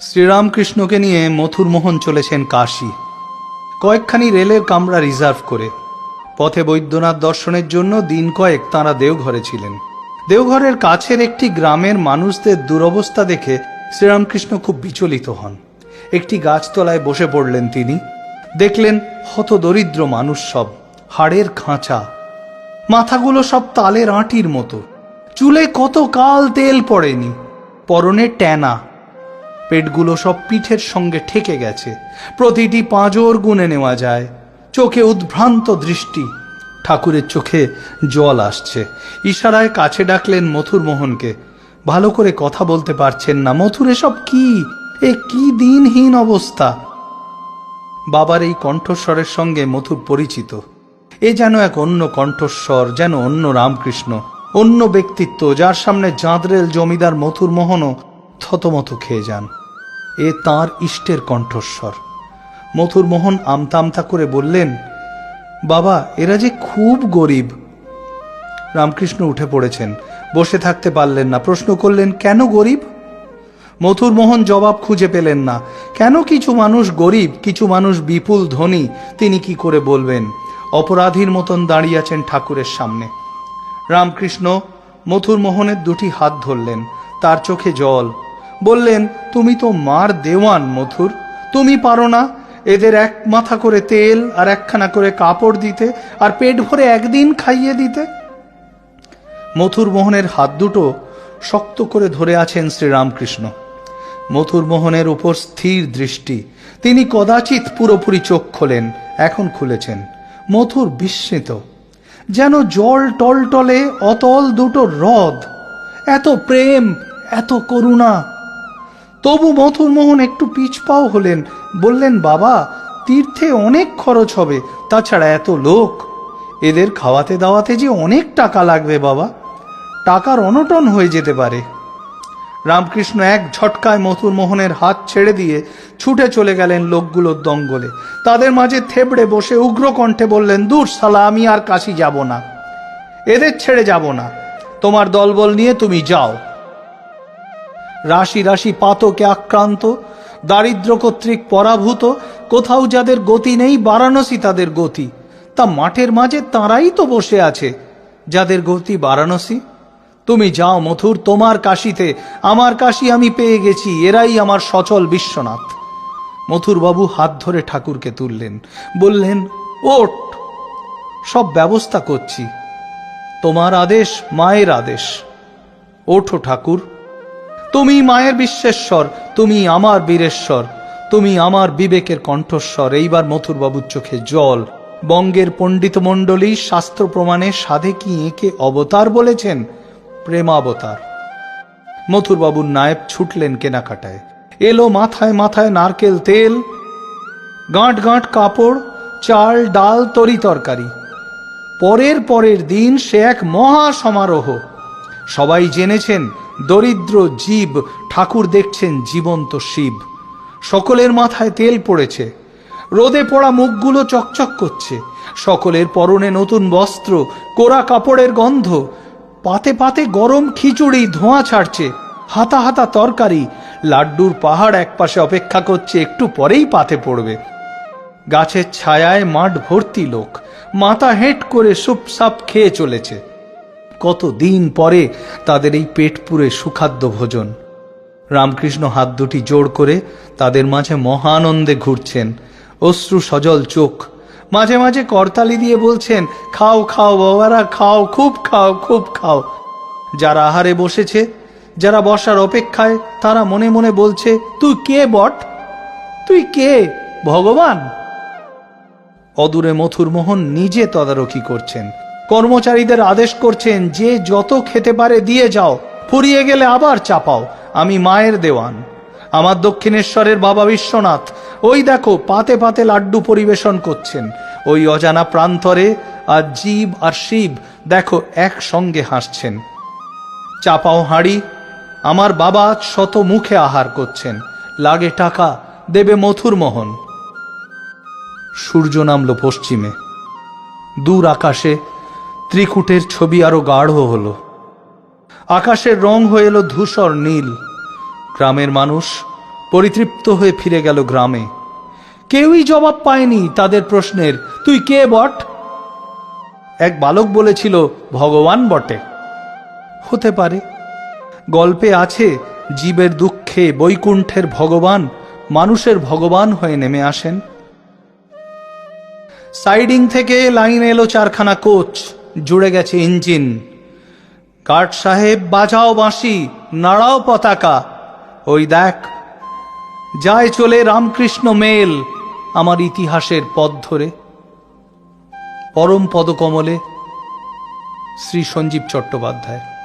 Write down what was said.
শ্রীরামকৃষ্ণকে নিয়ে মথুরমোহন চলেছেন কাশী। কয়েকখানি রেলের কামরা রিজার্ভ করে পথে বৈদ্যনাথ দর্শনের জন্য দিন কয়েক তাঁরা দেওঘরে ছিলেন। দেওঘরের কাছের একটি গ্রামের মানুষদের দুরবস্থা দেখে শ্রীরামকৃষ্ণ খুব বিচলিত হন। একটি গাছতলায় বসে পড়লেন তিনি। দেখলেন হতদরিদ্র মানুষ সব, হাড়ের খাঁচা, মাথাগুলো সব তালের আঁটির মতো, চুলে কত কাল তেল পড়েনি, পরনে ট্যানা, পেটগুলো সব পিঠের সঙ্গে ঠেকে গেছে, প্রতিটি পাঁজর গুনে নেওয়া যায়, চোখে উদ্ভ্রান্ত দৃষ্টি। ঠাকুরের চোখে জল আসছে। ইশারায় কাছে ডাকলেন মথুরমোহনকে। ভালো করে কথা বলতে পারছেন না। মথুর, এসব কি, এ কি দিনহীন অবস্থা। বাবার এই কণ্ঠস্বরের সঙ্গে মথুর পরিচিত। এ যেন এক অন্য কণ্ঠস্বর, যেন অন্য রামকৃষ্ণ, অন্য ব্যক্তিত্ব, যার সামনে জাঁদরেল জমিদার মথুরমোহনও থতমত খেয়ে যান। এ তাঁর ইষ্টের কণ্ঠস্বর। মথুরমোহন আমতা আমতা করে বললেন, বাবা, এরা যে খুব গরিব। রামকৃষ্ণ উঠে পড়েছেন, বসে থাকতে পারলেন না। প্রশ্ন করলেন, কেন গরিব? মথুরমোহন জবাব খুঁজে পেলেন না। কেন কিছু মানুষ গরিব, কিছু মানুষ বিপুল ধনী, তিনি কি করে বলবেন? অপরাধীর মতন দাঁড়িয়ে আছেন ঠাকুরের সামনে। রামকৃষ্ণ মথুরমোহনের দুটি হাত ধরলেন, তার চোখে জল। বললেন, তুমি তো মার দেওয়ান মথুর, তুমি পারো না এদের এক মাথা করে তেল আর একখানা করে কাপড় দিতে, আর পেট ভরে একদিন খাইয়ে দিতে? মথুরমোহনের হাত দুটো শক্ত করে ধরে আছেন শ্রীরামকৃষ্ণ। মথুরমোহনের উপর স্থির দৃষ্টি। তিনি কদাচিৎ পুরোপুরি চোখ খোলেন, এখন খুলেছেন। মথুর বিস্মিত, যেন জল টলটলে অতল দুটো হ্রদ। এত প্রেম, এত করুণা। তবু মথুরমোহন একটু পিছপাও হলেন। বললেন, বাবা, তীর্থে অনেক খরচ হবে, তাছাড়া এত লোক, এদের খাওয়াতে দাওয়াতে যে অনেক টাকা লাগবে বাবা, টাকার অনটন হয়ে যেতে পারে। রামকৃষ্ণ এক ঝটকায় মথুরমোহনের হাত ছেড়ে দিয়ে ছুটে চলে গেলেন লোকগুলোর দঙ্গলে। তাদের মাঝে থেবড়ে বসে উগ্র কণ্ঠে বললেন, দূর শালা, আমি আর কাশী যাব না, এদের ছেড়ে যাব না, তোমার দলবল নিয়ে তুমি যাও। রাশি রাশি পাতকে আক্রান্ত, দারিদ্র কর্তৃক পরাভূত, কোথাও যাদের গতি নেই, বারাণসী তাদের গতি। তা মাঠের মাঝে তাঁরাই তো বসে আছে, যাদের গতি বারাণসী। তুমি যাও মথুর, তোমার কাশীতে, আমার কাশী আমি পেয়ে গেছি, এরাই আমার সচল বিশ্বনাথ। মথুরবাবু হাত ধরে ঠাকুরকে তুললেন, বললেন, ওঠ, সব ব্যবস্থা করছি, তোমার আদেশ মায়ের আদেশ, ওঠো ঠাকুর। তুমি মায়ের বিশ্বেশ্বর, তুমি আমার বীরেশ্বর, তুমি আমার বিবেকের কণ্ঠস্বর। এইবার মথুরবাবুর চোখে জল। বঙ্গের পণ্ডিত মণ্ডলী শাস্ত্র প্রমাণে সাধে কি একে অবতার বলেছেন? প্রেমাবতার। মথুরবাবুর নায়েব ছুটলেন কেনাকাটায়। এলো মাথায় মাথায় নারকেল তেল, গাঁট গাঁট কাপড়, চাল ডাল তরি তরকারি। পরের দিন সে এক মহা সমারোহ। সবাই জেনেছেন দরিদ্র জীব, ঠাকুর দেখছেন জীবন্ত শিব। সকলের মাথায় তেল পড়েছে, রোদে পড়া মুখগুলো চকচক করছে। সকলের পরনে নতুন বস্ত্র, কোরা কাপড়ের গন্ধ। পাতে পাতে গরম খিচুড়ি ধোঁয়া ছাড়ছে, হাতা হাতা তরকারি, লাড্ডুর পাহাড় একপাশে অপেক্ষা করছে, একটু পরেই পাতে পড়বে। গাছের ছায়ায় মাঠ ভর্তি লোক, মাথা হেঁট করে সুপসাপ খেয়ে চলেছে। কতদিন পরে তাদের এই পেট পুরে সুখাদ্য ভোজন। রামকৃষ্ণ হাত দুটি জোড় করে তাদের মাঝে মহানন্দে ঘুরছেন, অশ্রু সজল চোখ। মাঝে মাঝে করতালি দিয়ে বলছেন, খাও খাও বাবারা, খাও, খুব খাও, খুব খাও। যারা আহারে বসেছে, যারা বসার অপেক্ষায়, তারা মনে মনে বলছে, তুই কে বট, তুই কে, ভগবান? অদূরে মথুরমোহন নিজে তদারকি করছেন, কর্মচারীদের আদেশ করছেন, যে যত খেতে পারে দিয়ে যাও, ফুরিয়ে গেলে আবার চাপাও। আমি মায়ের দেওয়ান, আমার দক্ষিণেশ্বরের বাবা বিশ্বনাথ ওই দেখো পাতে পাতে লাড্ডু পরিবেশন করছেন। ওই অজানা প্রান্তরে আর জীব আর শিব দেখো একসঙ্গে হাসছেন। চাপাও হাঁড়ি, আমার বাবা শত মুখে আহার করছেন, লাগে টাকা, দেবে মথুরমোহন। সূর্য নামল পশ্চিমে। দূর আকাশে ত্রিকুটের ছবি আরো গাঢ় হলো। আকাশের রং হয়ে এলো ধূসর নীল। গ্রামের মানুষ পরিতৃপ্ত হয়ে ফিরে গেল গ্রামে। কেউই জবাব পায়নি তাদের প্রশ্নের, তুই কে বট? এক বালক বলেছিল, ভগবান বটে। হতে পারে, গল্পে আছে জীবের দুঃখে বৈকুণ্ঠের ভগবান মানুষের ভগবান হয়ে নেমে আসেন। সাইডিং থেকে লাইন এলো 4খানা কোচ, জুড়ে গেছে ইঞ্জিন। গার্ড সাহেব, বাজাও বাঁশি, নাড়াও পতাকা। ওই দেখ, যায় চলে রামকৃষ্ণ মেল আমার ইতিহাসের পথ ধরে। পরম পদকমলে শ্রী সঞ্জীব চট্টোপাধ্যায়।